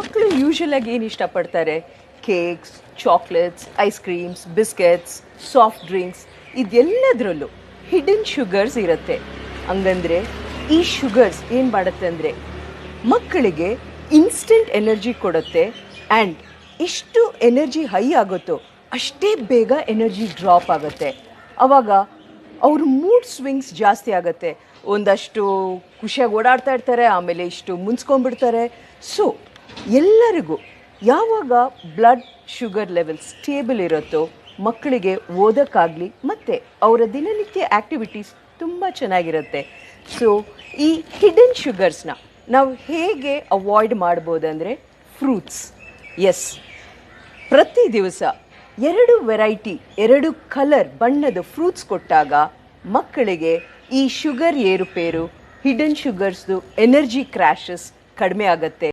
ಮಕ್ಕಳು ಯೂಶಲಾಗಿ ಏನು ಇಷ್ಟಪಡ್ತಾರೆ? Cakes, chocolates, ice creams, biscuits, soft drinks ಇದೆಲ್ಲದರಲ್ಲೂ ಹಿಡನ್ ಶುಗರ್ಸ್ ಇರುತ್ತೆ. ಹಂಗಂದರೆ ಈ ಶುಗರ್ಸ್ ಏನು ಮಾಡುತ್ತೆ ಅಂದರೆ ಮಕ್ಕಳಿಗೆ ಇನ್ಸ್ಟೆಂಟ್ ಎನರ್ಜಿ ಕೊಡುತ್ತೆ. ಆ್ಯಂಡ್ ಎಷ್ಟು ಎನರ್ಜಿ ಹೈ ಆಗುತ್ತೋ ಅಷ್ಟೇ ಬೇಗ ಎನರ್ಜಿ ಡ್ರಾಪ್ ಆಗುತ್ತೆ. ಆವಾಗ ಅವ್ರ ಮೂಡ್ ಸ್ವಿಂಗ್ಸ್ ಜಾಸ್ತಿ ಆಗುತ್ತೆ. ಒಂದಷ್ಟು ಖುಷಿಯಾಗಿ ಓಡಾಡ್ತಾ ಇರ್ತಾರೆ, ಆಮೇಲೆ ಇಷ್ಟು ಮುನ್ಸ್ಕೊಂಡ್ಬಿಡ್ತಾರೆ. ಸೊ ಎಲ್ಲರಿಗೂ ಯಾವಾಗ ಬ್ಲಡ್ ಶುಗರ್ ಲೆವೆಲ್ ಸ್ಟೇಬಲ್ ಇರುತ್ತೋ ಮಕ್ಕಳಿಗೆ ಓದೋಕ್ಕಾಗಲಿ ಮತ್ತು ಅವರ ದಿನನಿತ್ಯ ಆ್ಯಕ್ಟಿವಿಟೀಸ್ ತುಂಬ ಚೆನ್ನಾಗಿರುತ್ತೆ. ಸೊ ಈ ಹಿಡನ್ ಶುಗರ್ಸ್ನ ನಾವು ಹೇಗೆ ಅವಾಯ್ಡ್ ಮಾಡ್ಬೋದಂದರೆ ಫ್ರೂಟ್ಸ್. ಎಸ್, ಪ್ರತಿ ದಿವಸ 2 ವೆರೈಟಿ 2 ಕಲರ್ ಬಣ್ಣದ ಫ್ರೂಟ್ಸ್ ಕೊಟ್ಟಾಗ ಮಕ್ಕಳಿಗೆ ಈ ಶುಗರ್ ಏರುಪೇರು, ಹಿಡನ್ ಶುಗರ್ಸ್ದು ಎನರ್ಜಿ ಕ್ರ್ಯಾಶಸ್ ಕಡಿಮೆ ಆಗುತ್ತೆ.